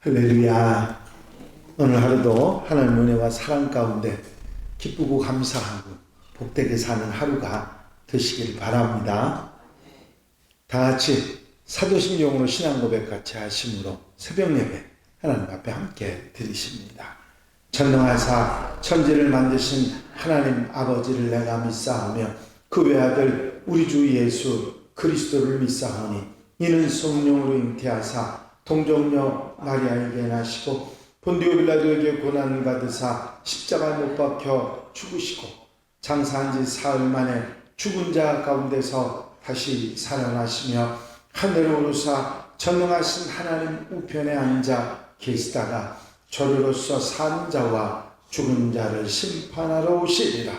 할렐루야. 오늘 하루도 하나님 은혜와 사랑 가운데 기쁘고 감사하고 복되게 사는 하루가 되시길 바랍니다. 다 같이 사도신경으로 신앙 고백 같이 하심으로 새벽 예배 하나님 앞에 함께 드리십니다. 전능하사 천지를 만드신 하나님 아버지를 내가 믿사오며 그 외아들 우리 주 예수 그리스도를 믿사오니 이는 성령으로 잉태하사 동정녀 마리아에게 나시고 본디오 빌라도에게 고난을 받으사 십자가에 못 박혀 죽으시고 장사한 지 사흘 만에 죽은 자 가운데서 다시 살아나시며 하늘에 오르사 전능하신 하나님 우편에 앉아 계시다가 저리로서 사는 자와 죽은 자를 심판하러 오시리라.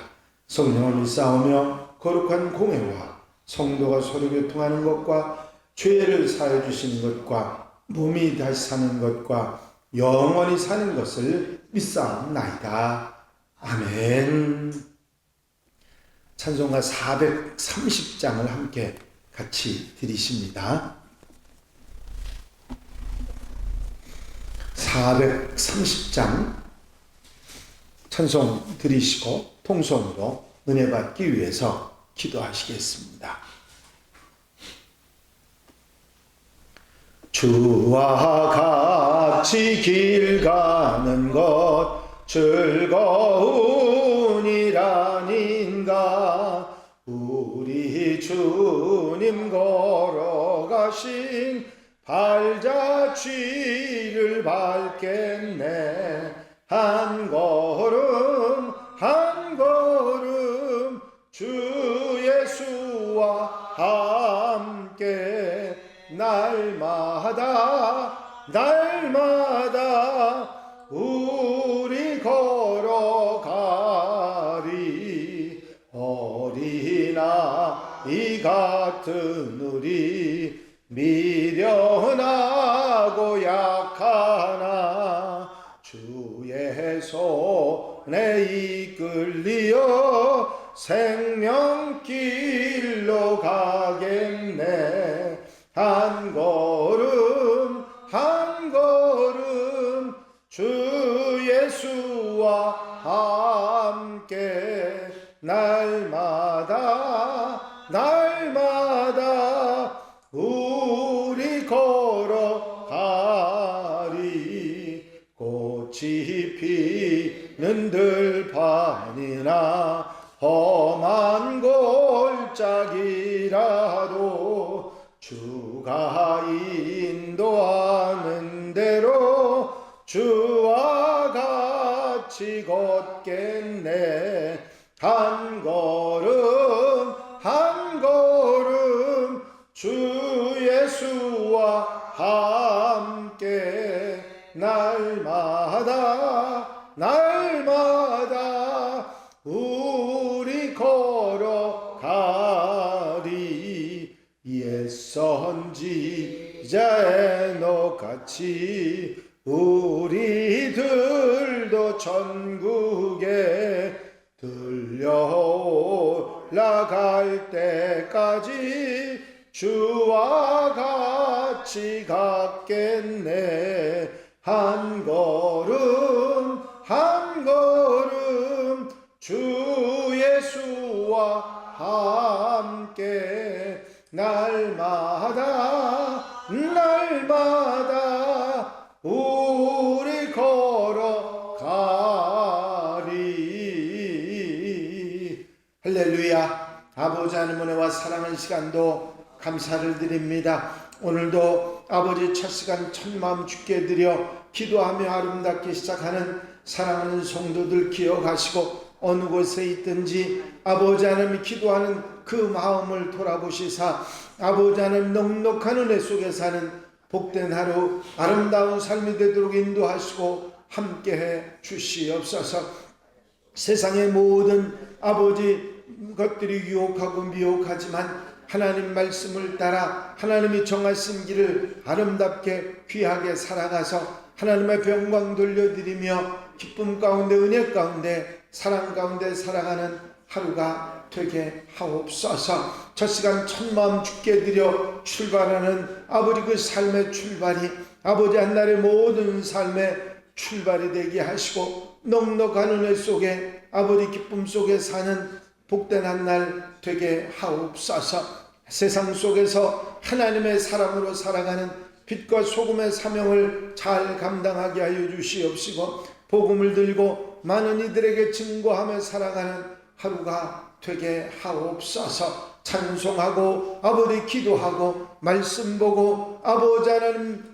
성령을 믿사오며 거룩한 공회와 성도가 서로 교통하는 것과 죄를 사해 주시는 것과 몸이 다시 사는 것과 영원히 사는 것을 믿사옵나이다. 아멘. 찬송가 430장을 함께 같이 드리십니다. 430장 찬송 드리시고 통성으로 은혜 받기 위해서 기도하시겠습니다. 주와 같이 길 가는 것 즐거운이라닌가. 우리 주님 걸어가신 발자취를 밟겠네. 한 걸음 한 걸음 주 예수와 함께 날마다 우리 걸어가리. 어린아이 같은 우리 미련하고 약하나 주의 손에 이끌리어 생명길로 가겠네. 한 걸음 한 걸음 주 예수와 함께 날마다 우리 걸어가리. 꽃이 피는 들판이나 험한 골짜기라도 주가 인도하는 대로 주와 같이 걷겠네. 한 걸음 한 걸음 주 예수와 함께 날마다 우리 걸어가리. 옛 선지자의 녹같이 우리들도 천국에 들려올라갈 때까지 주와 같이 갔겠네. 한 걸음 한 걸음 주 예수와 함께 날마다 우리 걸어가리. 할렐루야. 아버지 하나님 은혜와 사랑하는 시간도 감사를 드립니다. 오늘도 아버지 첫 시간 첫 마음 주께 드려 기도하며 아름답게 시작하는 사랑하는 성도들 기억하시고 어느 곳에 있든지 아버지 하나님 기도하는 그 마음을 돌아보시사 아버지 하나님 넉넉한 은혜 속에 사는 복된 하루 아름다운 삶이 되도록 인도하시고 함께해 주시옵소서. 세상의 모든 아버지 것들이 유혹하고 미혹하지만 하나님 말씀을 따라 하나님이 정하신 길을 아름답게 귀하게 살아가서 하나님의 영광 돌려드리며 기쁨 가운데 은혜 가운데 사랑 가운데 살아가는 하루가 되게 하옵소서. 첫 시간 첫 마음 주께 드려 출발하는 아버지 그 삶의 출발이 아버지 한날의 모든 삶의 출발이 되게 하시고 넉넉한 은혜 속에 아버지 기쁨 속에 사는 복된 한날 되게 하옵소서. 세상 속에서 하나님의 사람으로 살아가는 빛과 소금의 사명을 잘 감당하게 하여 주시옵시고 복음을 들고 많은 이들에게 증거하며 살아가는 하루가 되게 하옵소서. 찬송하고 아버지 기도하고 말씀 보고 아버지 하나님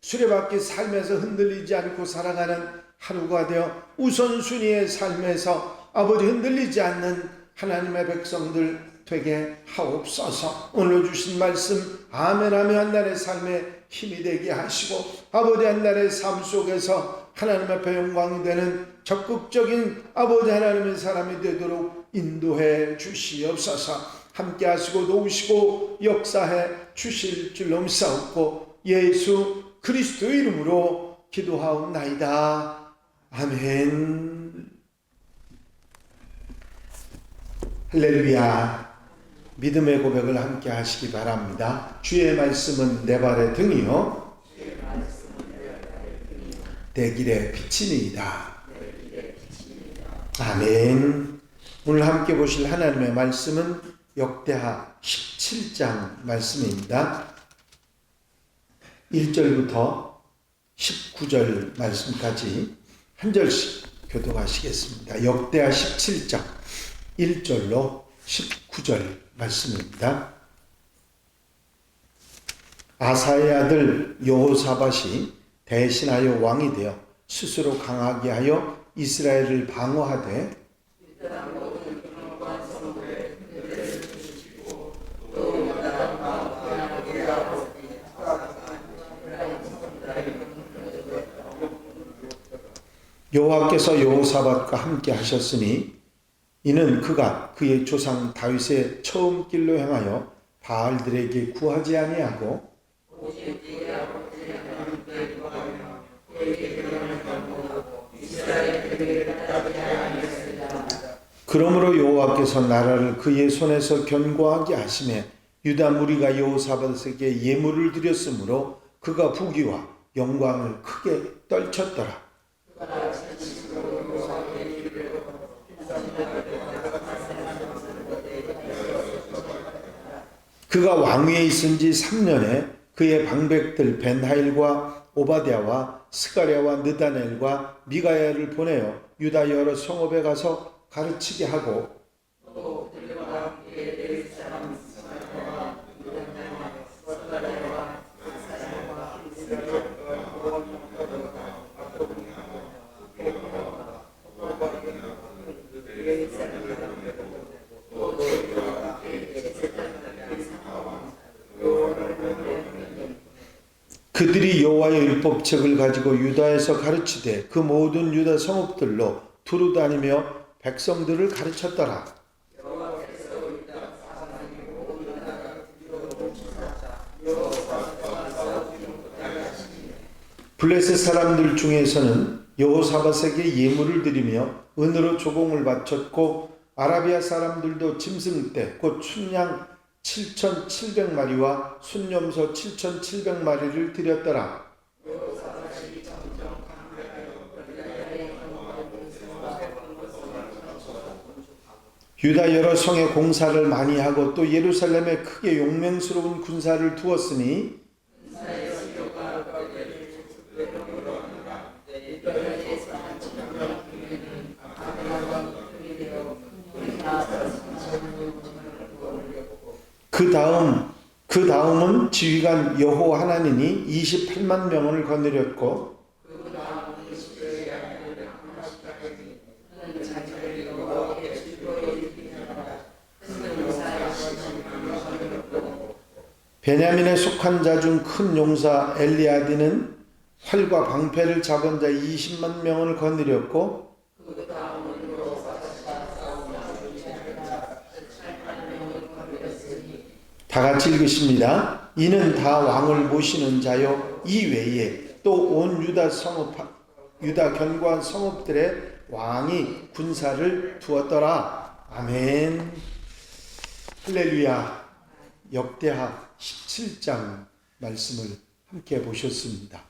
수레바퀴 삶에서 흔들리지 않고 살아가는 하루가 되어 우선순위의 삶에서 아버지 흔들리지 않는 하나님의 백성들 되게 하옵소서. 오늘 주신 말씀 아멘하며 한날의 삶에 힘이 되게 하시고 아버지 한날의 삶 속에서 하나님 앞에 영광이 되는 적극적인 아버지 하나님의 사람이 되도록 인도해 주시옵소서. 함께 하시고 도우시고 역사해 주실 줄로 믿사옵고 예수 그리스도의 이름으로 기도하옵나이다. 아멘. 할렐루야. 믿음의 고백을 함께 하시기 바랍니다. 주의 말씀은 내 발의 등이요 내 길의 빛이니이다. 아멘. 오늘 함께 보실 하나님의 말씀은 역대하 17장 말씀입니다. 1절부터 19절 말씀까지 한 절씩 교독하시겠습니다. 역대하 17장 1절로 19절 말씀입니다. 아사의 아들 여호사밧이 대신하여 왕이 되어 스스로 강하게 하여 이스라엘을 방어하되 여호와께서 여호사밧과 함께 하셨으니 이는 그가 그의 조상 다윗의 처음 길로 행하여 바알들에게 구하지 아니하고 그러므로 여호와께서 나라를 그의 손에서 견고하게 하시매 유다 무리가 여호사밧에게 예물을 드렸으므로 그가 부귀와 영광을 크게 떨쳤더라. 그가 왕위에 있은 지 3년에 그의 방백들 벤하일과 오바댜와 스가랴와 느다넬과 미가야를 보내어 유다 여러 성읍에 가서 가르치게 하고 그들이 여호와의 율법책을 가지고 유다에서 가르치되 그 모든 유다 성읍들로 두루 다니며 백성들을 가르쳤더라. 블레셋 사람들 중에서는 여호사밧에게 예물을 드리며 은으로 조공을 바쳤고 아라비아 사람들도 짐승떼 곧 춘양 7,700마리와 순염소 7,700마리를 드렸더라. 유다 여러 성에 공사를 많이 하고 또 예루살렘에 크게 용맹스러운 군사를 두었으니 그 다음은 지휘관 여호 하나님이 28만 명을 거느렸고 베냐민에 속한 자 중 큰 용사 엘리아디는 활과 방패를 잡은 자 20만 명을 거느렸고 다 같이 읽으십니다. 이는 다 왕을 모시는 자요 이 외에 또 온 유다 견고한 성읍들의 왕이 군사를 두었더라. 아멘. 할렐루야. 역대하 17장 말씀을 함께 보셨습니다.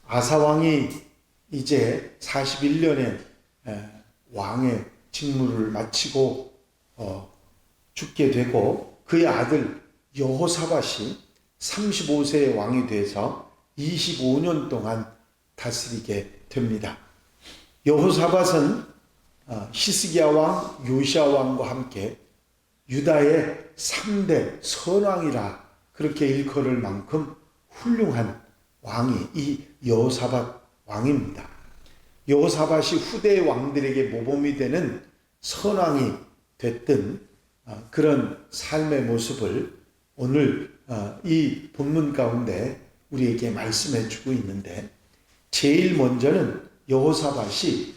아사 왕이 이제 41년에 왕의 직무를 마치고 죽게 되고 그의 아들 여호사밧이 35세의 왕이 돼서 25년 동안 다스리게 됩니다. 여호사밧은 히스기야 왕, 요시야 왕과 함께 유다의 3대 선왕이라 그렇게 일컬을 만큼 훌륭한 왕이 이 여호사밧 왕입니다. 여호사밧이 후대 왕들에게 모범이 되는 선왕이 됐던 그런 삶의 모습을 오늘 이 본문 가운데 우리에게 말씀해 주고 있는데, 제일 먼저는 여호사밧이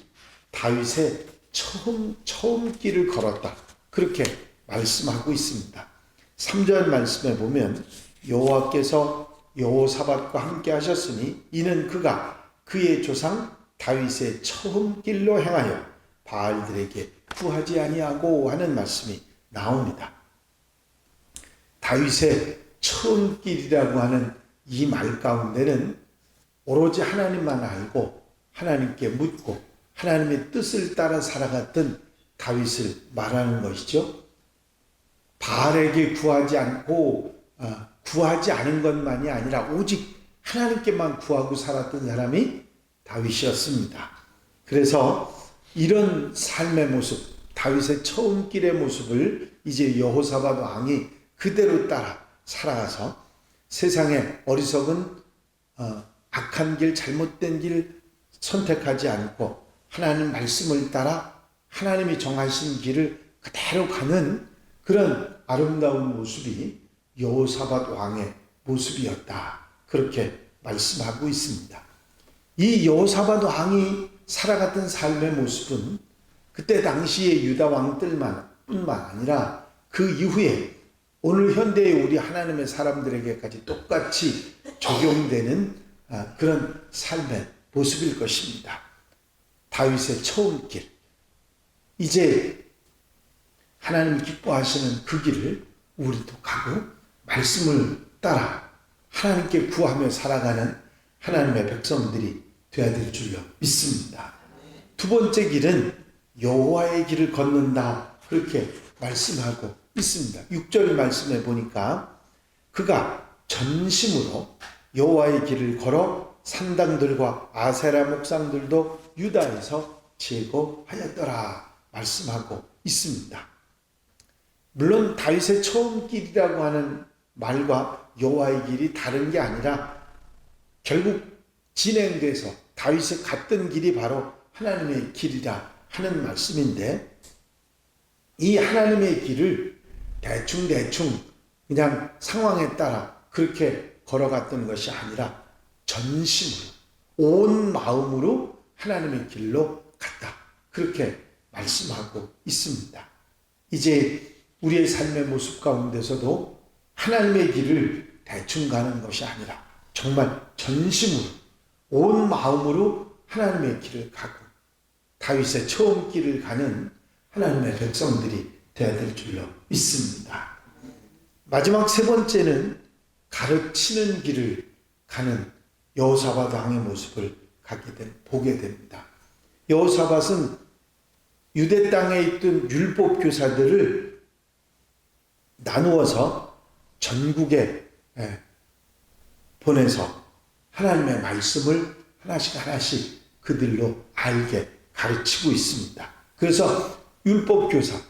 다윗의 처음 길을 걸었다 그렇게 말씀하고 있습니다. 3절 말씀에 보면 여호와께서 여호사밧과 함께 하셨으니 이는 그가 그의 조상 다윗의 처음 길로 행하여 바알들에게 구하지 아니하고 하는 말씀이 나옵니다. 다윗의 처음 길이라고 하는 이 말 가운데는 오로지 하나님만 알고 하나님께 묻고 하나님의 뜻을 따라 살아갔던 다윗을 말하는 것이죠. 바알에게 구하지 않은 것만이 아니라 오직 하나님께만 구하고 살았던 사람이 다윗이었습니다. 그래서 이런 삶의 모습, 다윗의 처음 길의 모습을 이제 여호사밧 왕이 그대로 따라 살아가서 세상의 어리석은 악한 길, 잘못된 길 선택하지 않고 하나님 말씀을 따라 하나님이 정하신 길을 그대로 가는 그런 아름다운 모습이 여호사밧 왕의 모습이었다 그렇게 말씀하고 있습니다. 이 여호사밧 왕이 살아갔던 삶의 모습은 그때 당시의 유다 왕들뿐만 아니라 그 이후에 오늘 현대의 우리 하나님의 사람들에게까지 똑같이 적용되는 그런 삶의 모습일 것입니다. 다윗의 처음 길, 이제 하나님 기뻐하시는 그 길을 우리도 가고 말씀을 따라 하나님께 구하며 살아가는 하나님의 백성들이 되어야 될 줄로 믿습니다. 두 번째 길은 여호와의 길을 걷는다 그렇게 말씀하고 있습니다. 6절 말씀에 보니까 그가 전심으로 여호와의 길을 걸어 산당들과 아세라 목상들도 유다에서 제거하였더라 말씀하고 있습니다. 물론 다윗의 처음 길이라고 하는 말과 여호와의 길이 다른 게 아니라 결국 진행돼서 다윗이 갔던 길이 바로 하나님의 길이라 하는 말씀인데, 이 하나님의 길을 대충 그냥 상황에 따라 그렇게 걸어갔던 것이 아니라 전심으로 온 마음으로 하나님의 길로 갔다 그렇게 말씀하고 있습니다. 이제 우리의 삶의 모습 가운데서도 하나님의 길을 대충 가는 것이 아니라 정말 전심으로 온 마음으로 하나님의 길을 가고 다윗의 처음 길을 가는 하나님의 백성들이 되어야 될 줄로 믿습니다. 마지막 세 번째는 가르치는 길을 가는 여호사밧 왕의 모습을 보게 됩니다. 여호사밧은 유대 땅에 있던 율법 교사들을 나누어서 전국에 보내서 하나님의 말씀을 하나씩 그들로 알게 가르치고 있습니다. 그래서 율법교사,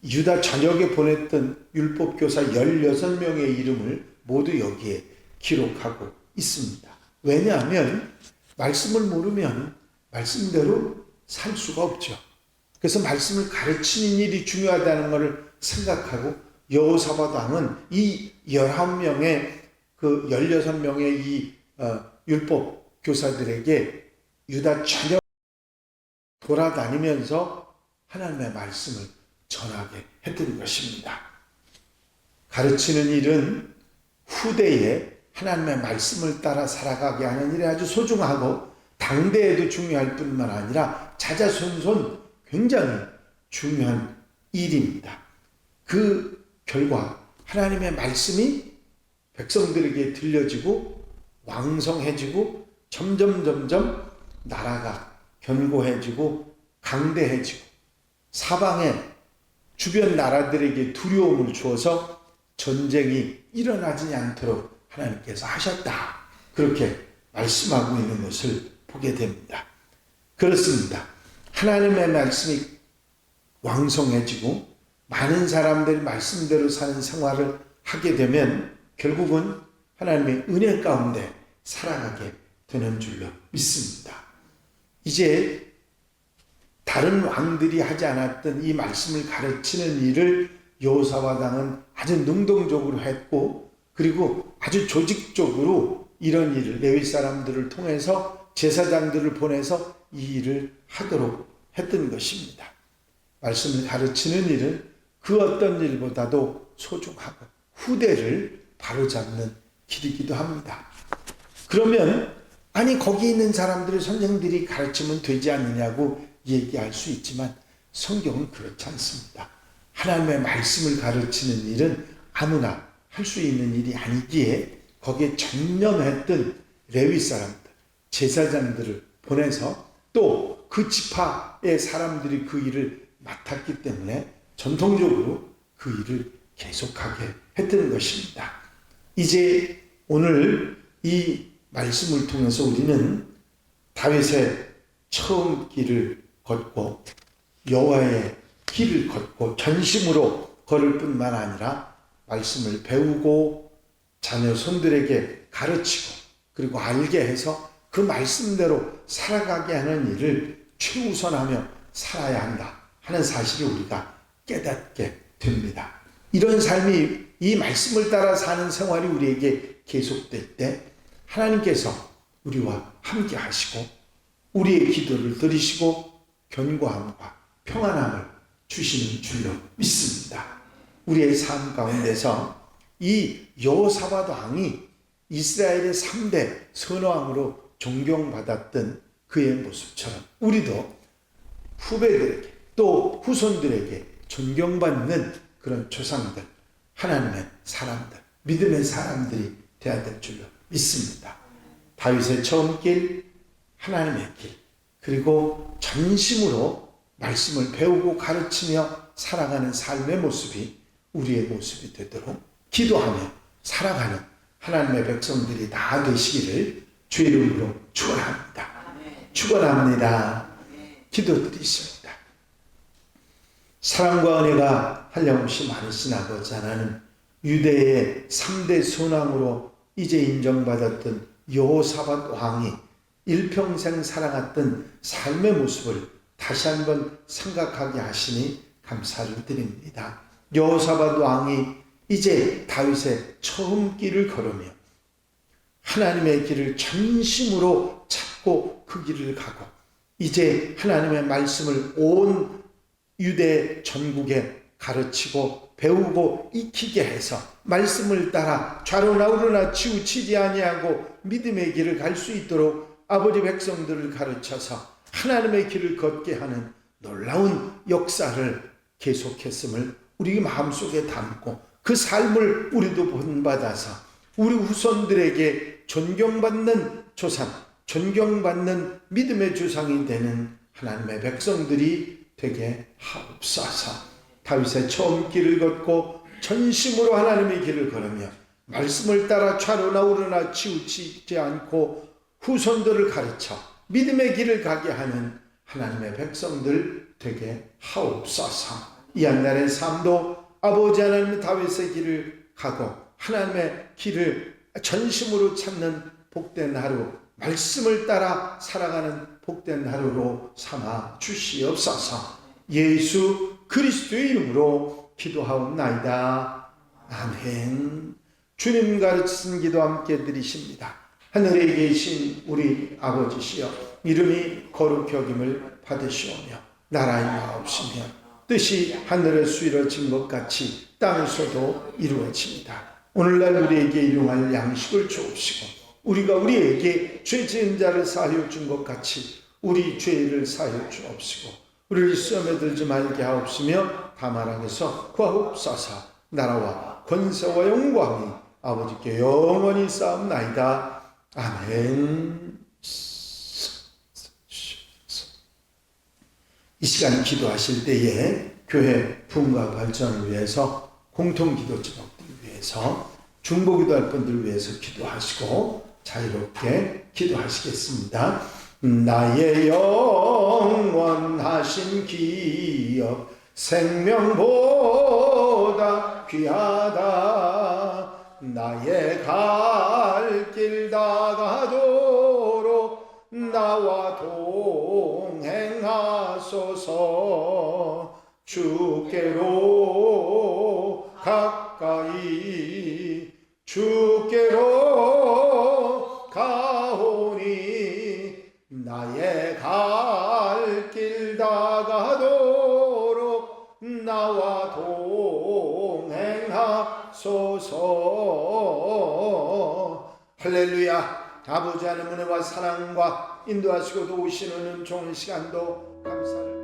유다 전역에 보냈던 율법교사 16명의 이름을 모두 여기에 기록하고 있습니다. 왜냐하면 말씀을 모르면 말씀대로 살 수가 없죠. 그래서 말씀을 가르치는 일이 중요하다는 것을 생각하고 여호사밧 왕은 이 11명의 그 16명의 이 율법 교사들에게 유다 전역 돌아다니면서 하나님의 말씀을 전하게 했던 것입니다. 가르치는 일은 후대에 하나님의 말씀을 따라 살아가게 하는 일이 아주 소중하고 당대에도 중요할 뿐만 아니라 자자손손 굉장히 중요한 일입니다. 그 결과 하나님의 말씀이 백성들에게 들려지고 왕성해지고 점점 나라가 견고해지고 강대해지고 사방의 주변 나라들에게 두려움을 주어서 전쟁이 일어나지 않도록 하나님께서 하셨다. 그렇게 말씀하고 있는 것을 보게 됩니다. 그렇습니다. 하나님의 말씀이 왕성해지고 많은 사람들이 말씀대로 사는 생활을 하게 되면 결국은 하나님의 은혜 가운데 살아가게 되는 줄로 믿습니다. 이제 다른 왕들이 하지 않았던 이 말씀을 가르치는 일을 여호사밧 왕은 아주 능동적으로 했고, 그리고 아주 조직적으로 이런 일을 레위 사람들을 통해서 제사장들을 보내서 이 일을 하도록 했던 것입니다. 말씀을 가르치는 일은 그 어떤 일보다도 소중하고 후대를 바로잡는 길이기도 합니다. 그러면 아니 거기 있는 사람들을 선생들이 가르치면 되지 않느냐고 얘기할 수 있지만 성경은 그렇지 않습니다. 하나님의 말씀을 가르치는 일은 아무나 할 수 있는 일이 아니기에 거기에 전념했던 레위 사람들, 제사장들을 보내서 또 그 지파의 사람들이 그 일을 맡았기 때문에 전통적으로 그 일을 계속하게 했던 것입니다. 이제 오늘 이 말씀을 통해서 우리는 다윗의 처음 길을 걷고 여호와의 길을 걷고 전심으로 걸을 뿐만 아니라 말씀을 배우고 자녀 손들에게 가르치고 그리고 알게 해서 그 말씀대로 살아가게 하는 일을 최우선하며 살아야 한다 하는 사실을 우리가 깨닫게 됩니다. 이런 삶이 이 말씀을 따라 사는 생활이 우리에게 계속될 때 하나님께서 우리와 함께 하시고 우리의 기도를 들으시고 견고함과 평안함을 주시는 줄로 믿습니다. 우리의 삶 가운데서 이 여호사밧 왕이 이스라엘의 3대 선왕으로 존경받았던 그의 모습처럼 우리도 후배들에게 또 후손들에게 존경받는 그런 조상들, 하나님의 사람들, 믿음의 사람들이 되어야 될 줄로 믿습니다. 다윗의 처음 길, 하나님의 길, 그리고 전심으로 말씀을 배우고 가르치며 살아가는 삶의 모습이 우리의 모습이 되도록 기도하며 살아가는 하나님의 백성들이 다 되시기를 주의 이름으로 축원합니다. 축원합니다. 기도드리십니다. 사랑과 은혜가 한량없이 많으신 아버지 하나님, 유대의 3대 선왕으로 이제 인정받았던 여호사밧 왕이 일평생 살아갔던 삶의 모습을 다시 한번 생각하게 하시니 감사를 드립니다. 여호사밧 왕이 이제 다윗의 처음 길을 걸으며 하나님의 길을 전심으로 찾고 그 길을 가고 이제 하나님의 말씀을 온 유대 전국에 가르치고 배우고 익히게 해서 말씀을 따라 좌로나 우로나 치우치지 아니하고 믿음의 길을 갈 수 있도록 아버지 백성들을 가르쳐서 하나님의 길을 걷게 하는 놀라운 역사를 계속했음을 우리 마음속에 담고 그 삶을 우리도 본받아서 우리 후손들에게 존경받는 조상, 존경받는 믿음의 조상이 되는 하나님의 백성들이 되게 하옵소서. 다윗의 처음 길을 걷고 전심으로 하나님의 길을 걸으며 말씀을 따라 좌로나 우로나 치우치지 않고 후손들을 가르쳐 믿음의 길을 가게 하는 하나님의 백성들 되게 하옵소서. 이 한날의 삶도 아버지 하나님 다윗의 길을 가고 하나님의 길을 전심으로 찾는 복된 하루, 말씀을 따라 살아가는 복된 하루로 삼아 주시옵소서. 예수 그리스도의 이름으로 기도하옵나이다. 아멘. 주님 가르치신 기도 함께 드리십니다. 하늘에 계신 우리 아버지시여, 이름이 거룩히 여김을 받으시오며 나라의 마옵시며 뜻이 하늘에서 이루어진 것 같이 땅에서도 이루어집니다. 오늘날 우리에게 일용할 양식을 주옵시고 우리가 우리에게 죄 지은 자를 사하여 준 것 같이 우리 죄를 사하여 주옵시고 우리를 시험에 들지 말게 하옵시며 다만 악에서 구하옵소서. 나라와 권세와 영광이 아버지께 영원히 싸움나이다. 아멘. 이 시간 기도하실 때에 교회 부흥과 발전을 위해서, 공통기도 제목들을 위해서, 중보기도할 분들을 위해서 기도하시고 자유롭게 기도하시겠습니다. 나의 영원하신 기업 생명보다 귀하다. 나의 갈 길 다가도록 나와 동행하소서. 주께로 가까이 주께로 가오니 나의 갈 길 다가도록 나와 동행하소서. 할렐루야. 아버지 하나님의 은혜와 사랑과 인도하시고 도우시는 좋은 시간도 감사를